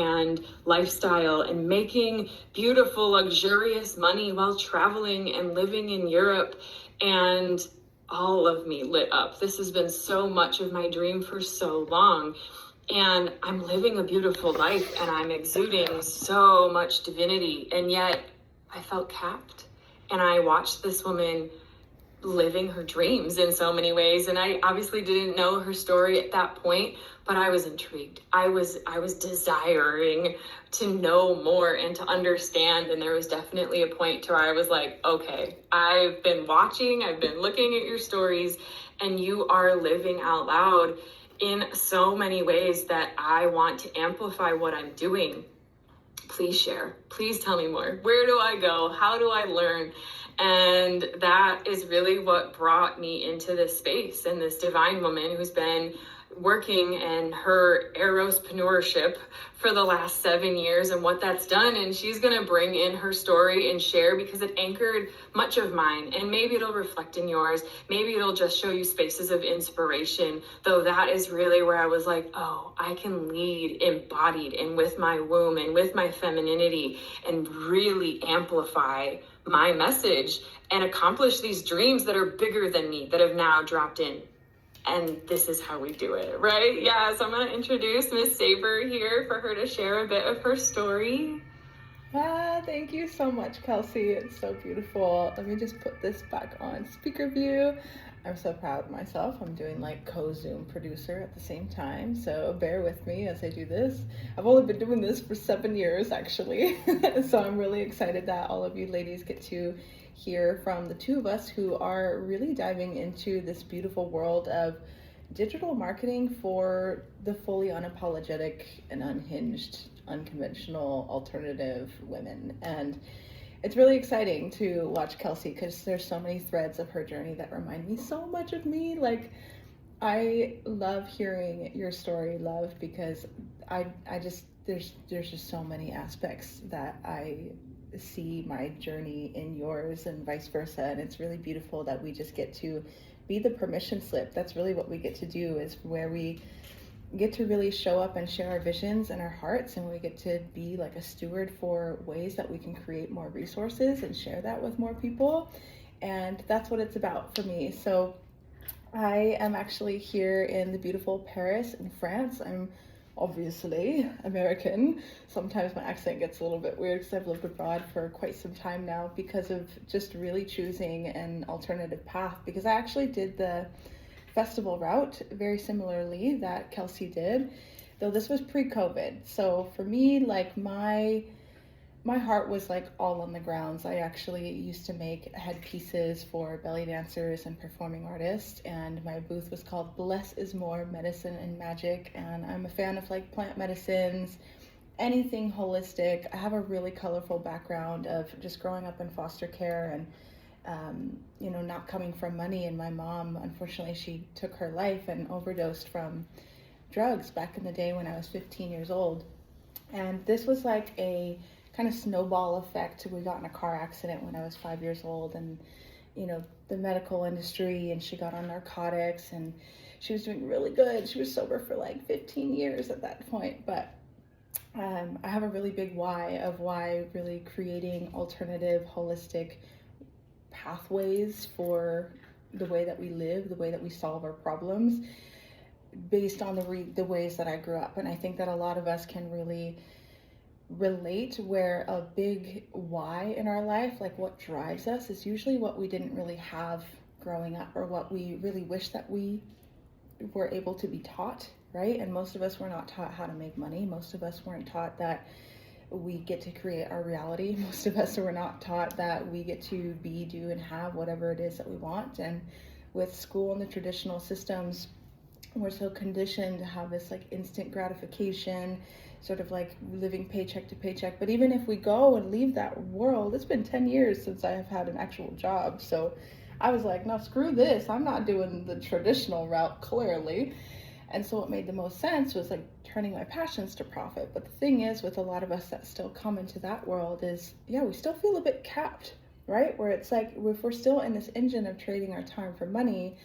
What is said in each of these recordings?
and lifestyle and making beautiful, luxurious money while traveling and living in Europe. And all of me lit up. This has been so much of my dream for so long. And I'm living a beautiful life and I'm exuding so much divinity. And yet I felt capped. And I watched this woman living her dreams in so many ways. And I obviously didn't know her story at that point, but I was intrigued. I was desiring to know more and to understand. And there was definitely a point to where I was like, okay, I've been watching, I've been looking at your stories, and you are living out loud in so many ways that I want to amplify what I'm doing. Please share. Please tell me more. Where do I go? How do I learn? And that is really what brought me into this space, and this divine woman who's been working in her Eros-preneurship for the last 7 years and what that's done. And she's going to bring in her story and share, because it anchored much of mine, and maybe it'll reflect in yours. Maybe it'll just show you spaces of inspiration, though that is really where I was like, oh, I can lead embodied and with my womb and with my femininity and really amplify my message and accomplish these dreams that are bigger than me that have now dropped in. And this is how we do it, right? Yeah, so I'm going to introduce Miss Saber here for her to share a bit of her story. Thank you so much, Kelsey. It's so beautiful. Let me just put this back on speaker view. I'm so proud of myself. I'm doing like co-Zoom producer at the same time, so bear with me as I do this. I've only been doing this for 7 years, actually. So I'm really excited that all of you ladies get to hear from the two of us who are really diving into this beautiful world of digital marketing for the fully unapologetic and unhinged, unconventional, alternative women. And it's really exciting to watch Kelsey, because there's so many threads of her journey that remind me so much of me. Like, I love hearing your story, love, because I just there's just so many aspects that I see my journey in yours and vice versa. And it's really beautiful that we just get to be the permission slip. That's really what we get to do, is where we get to really show up and share our visions and our hearts, and we get to be like a steward for ways that we can create more resources and share that with more people. And that's what it's about for me. So I am actually here in the beautiful Paris in France. I'm obviously American. Sometimes my accent gets a little bit weird because I've lived abroad for quite some time now, because of just really choosing an alternative path. Because I actually did the festival route very similarly that Kelsey did, though this was pre-COVID. So for me, like my heart was like all on the grounds. I actually used to make headpieces for belly dancers and performing artists, and my booth was called Less is More Medicine and Magic. And I'm a fan of like plant medicines, anything holistic. I have a really colorful background of just growing up in foster care and not coming from money. And my mom, unfortunately, she took her life and overdosed from drugs back in the day when I was 15 years old. And this was like a kind of snowball effect. We got in a car accident when I was 5 years old, and the medical industry, and she got on narcotics, and she was doing really good. She was sober for like 15 years at that point. But I have a really big why really creating alternative, holistic pathways for the way that we live, the way that we solve our problems, based on the ways that I grew up. And I think that a lot of us can really relate, where a big why in our life, like what drives us, is usually what we didn't really have growing up, or what we really wish that we were able to be taught, right? And most of us were not taught how to make money. Most of us weren't taught that we get to create our reality. Most of us were not taught that we get to be, do, and have whatever it is that we want. And with school and the traditional systems, we're so conditioned to have this like instant gratification, sort of like living paycheck to paycheck. But even if we go and leave that world, it's been 10 years since I have had an actual job. So I was like, no, screw this. I'm not doing the traditional route, clearly. And so what made the most sense was like turning my passions to profit. But the thing is, with a lot of us that still come into that world, is, yeah, we still feel a bit capped, right? Where it's like, if we're still in this engine of trading our time for money,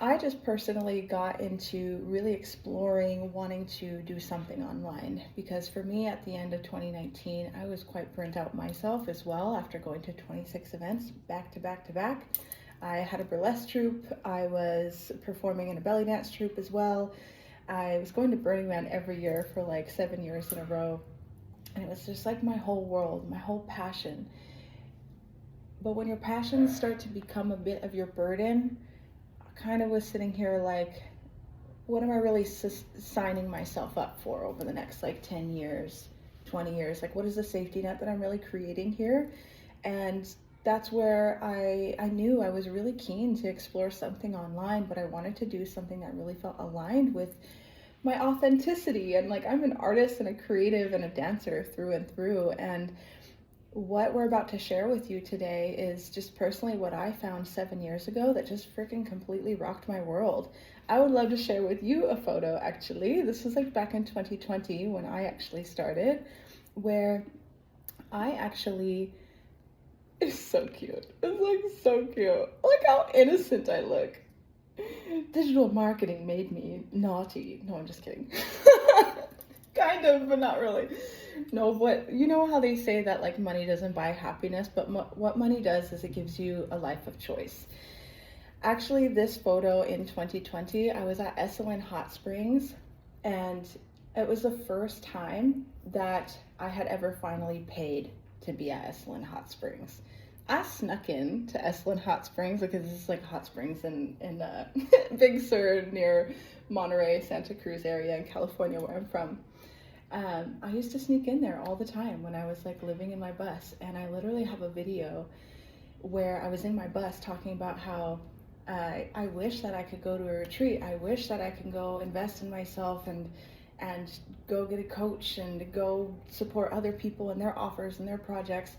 I just personally got into really exploring wanting to do something online because for me at the end of 2019, I was quite burnt out myself as well after going to 26 events back to back to back. I had a burlesque troupe, I was performing in a belly dance troupe as well. I was going to Burning Man every year for like 7 years in a row, and it was just like my whole world, my whole passion. But when your passions start to become a bit of your burden, kind of was sitting here like, what am I really signing myself up for over the next like 10 years, 20 years? Like, what is the safety net that I'm really creating here? And that's where I knew I was really keen to explore something online, but I wanted to do something that really felt aligned with my authenticity. And like, I'm an artist and a creative and a dancer through and through. And what we're about to share with you today is just personally what I found 7 years ago that just freaking completely rocked my world. I would love to share with you a photo actually. This was like back in 2020 when I actually started, where I actually, it's so cute. It's like so cute. Look how innocent I look. Digital marketing made me naughty. No, I'm just kidding. Kind of, but not really. No, but you know how they say that like money doesn't buy happiness, but what money does is it gives you a life of choice. Actually, this photo in 2020, I was at Esalen Hot Springs, and it was the first time that I had ever finally paid to be at Esalen Hot Springs. I snuck in to Esalen Hot Springs because this is like hot springs in Big Sur near Monterey, Santa Cruz area in California where I'm from. I used to sneak in there all the time when I was like living in my bus, and I literally have a video where I was in my bus talking about how I wish that I could go to a retreat. I wish that I can go invest in myself and go get a coach and go support other people and their offers and their projects.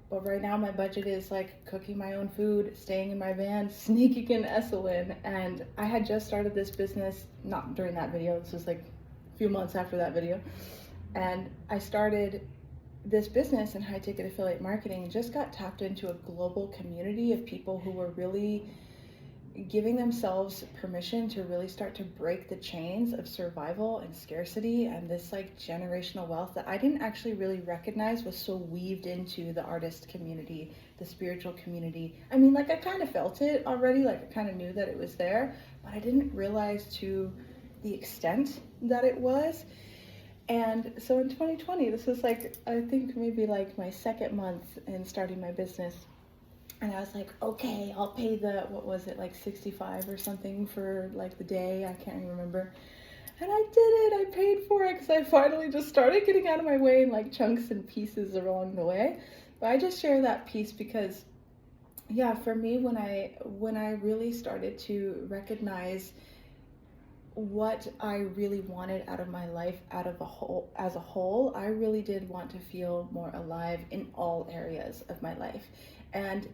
But right now my budget is like cooking my own food, staying in my van, sneaking in Esalen. And I had just started this business, not during that video, this was like a few months after that video. And I started this business in high ticket affiliate marketing and just got tapped into a global community of people who were really giving themselves permission to really start to break the chains of survival and scarcity and this like generational wealth that I didn't actually really recognize was so weaved into the artist community, the spiritual community. I mean, like I kind of felt it already, like I kind of knew that it was there, but I didn't realize to the extent that it was. And so in 2020, this was like, I think maybe like my second month in starting my business. And I was like, okay, I'll pay the, what was it, like 65 or something for like the day, I can't even remember. And I did it, I paid for it because I finally just started getting out of my way in like chunks and pieces along the way. But I just share that piece because, yeah, for me, when I really started to recognize what I really wanted out of my life as a whole, I really did want to feel more alive in all areas of my life. And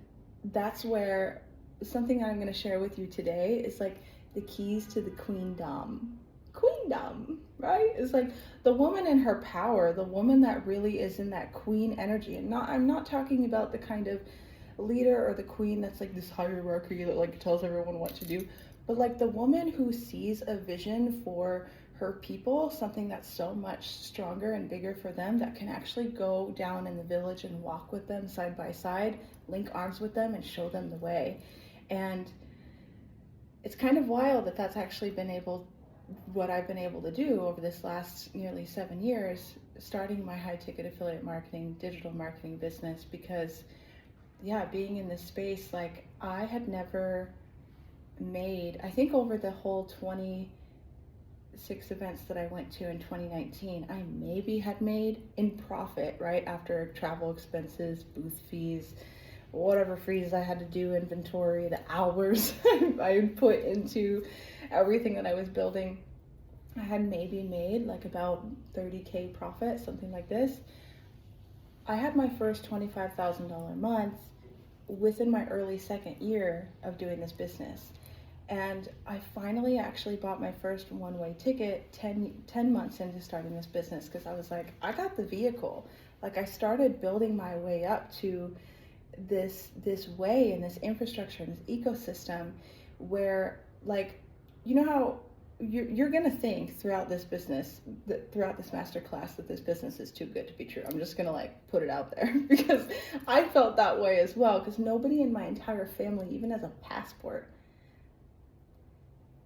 that's where something I'm going to share with you today is like the keys to the queendom. Queendom, right? It's like the woman in her power, the woman that really is in that queen energy. And I'm not talking about the kind of leader or the queen that's like this hierarchy that like tells everyone what to do, but like the woman who sees a vision for her people, something that's so much stronger and bigger for them, that can actually go down in the village and walk with them side by side, link arms with them and show them the way. And it's kind of wild that that's actually what I've been able to do over this last nearly 7 years, starting my high ticket affiliate marketing, digital marketing business, because yeah, being in this space, like I had never made, I think over the whole 26 events that I went to in 2019, I maybe had made in profit, right, after travel expenses, booth fees, whatever fees I had to do, inventory, the hours I put into everything that I was building, I had maybe made like about 30K profit, something like this. I had my first $25,000 month within my early second year of doing this business. And I finally actually bought my first one-way ticket 10 months into starting this business, because I was like, I got the vehicle. Like I started building my way up to this way and this infrastructure and this ecosystem where like, you know how you're gonna think throughout this business, throughout this master class, that this business is too good to be true. I'm just gonna like put it out there because I felt that way as well, because nobody in my entire family even has a passport.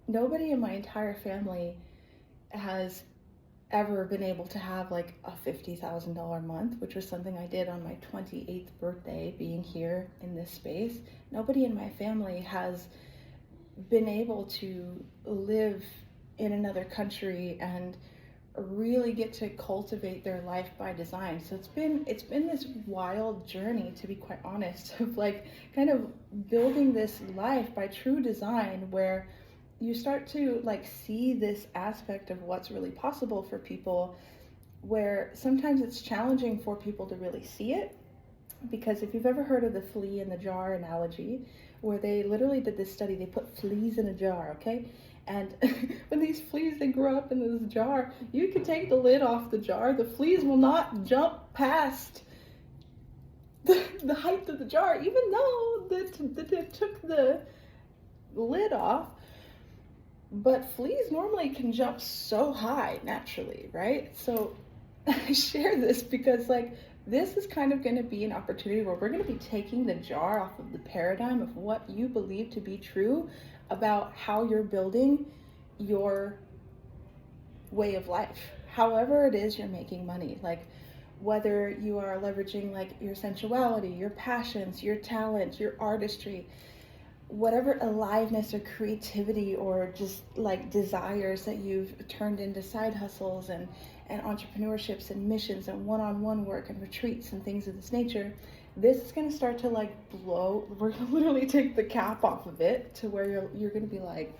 Nobody in my entire family has ever been able to have like a $50,000 month, which was something I did on my 28th birthday being here in this space. Nobody in my family has been able to live in another country and really get to cultivate their life by design. So it's been this wild journey, to be quite honest, of like kind of building this life by true design, where you start to like see this aspect of what's really possible for people, where sometimes it's challenging for people to really see it. Because if you've ever heard of the flea in the jar analogy, where they literally did this study, they put fleas in a jar, okay? And when these fleas, they grow up in this jar, you can take the lid off the jar, the fleas will not jump past the height of the jar, even though they took the lid off. But fleas normally can jump so high naturally, right? So I share this because like this is kind of going to be an opportunity where we're going to be taking the jar off of the paradigm of what you believe to be true about how you're building your way of life. However it is you're making money, like whether you are leveraging like your sensuality, your passions, your talent, your artistry, whatever aliveness or creativity or just like desires that you've turned into side hustles and entrepreneurships and missions and one-on-one work and retreats and things of this nature, this is going to start to like blow. We're going to literally take the cap off of it to where you're going to be like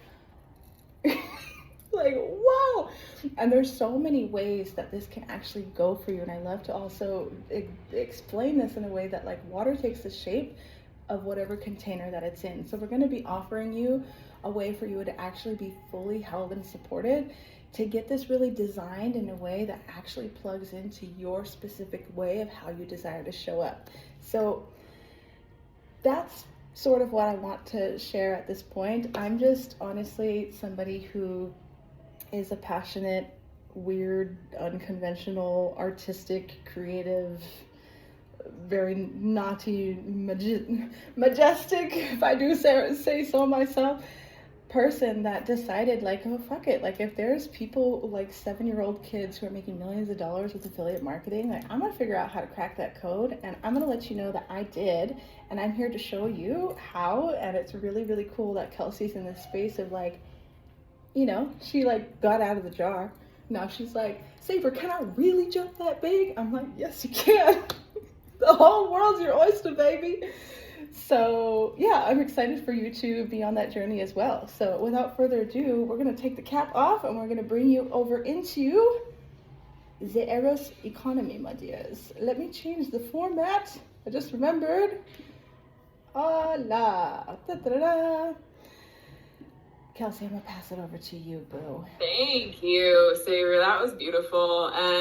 like whoa. And there's so many ways that this can actually go for you, and I love to also explain this in a way that like water takes the shape of whatever container that it's in. So we're going to be offering you a way for you to actually be fully held and supported, to get this really designed in a way that actually plugs into your specific way of how you desire to show up. So that's sort of what I want to share at this point. I'm just honestly somebody who is a passionate, weird, unconventional, artistic, creative, very naughty, majestic, if I do say so myself, person that decided like, oh fuck it, like if there's people like 7-year-old kids who are making millions of dollars with affiliate marketing, like I'm gonna figure out how to crack that code, and I'm gonna let you know that I did, and I'm here to show you how. And it's really, really cool that Kelsey's in this space of like, you know, she like got out of the jar. Now she's like, Saber, can I really jump that big? I'm like, yes you can. The whole world's your oyster, baby. So yeah, I'm excited for you to be on that journey as well. So without further ado, we're going to take the cap off and we're going to bring you over into the Eros economy, my dears. Let me change the format. I just remembered. Hola. Da-da-da-da. Kelsey, I'm going to pass it over to you, boo. Thank you, Saber. That was beautiful. And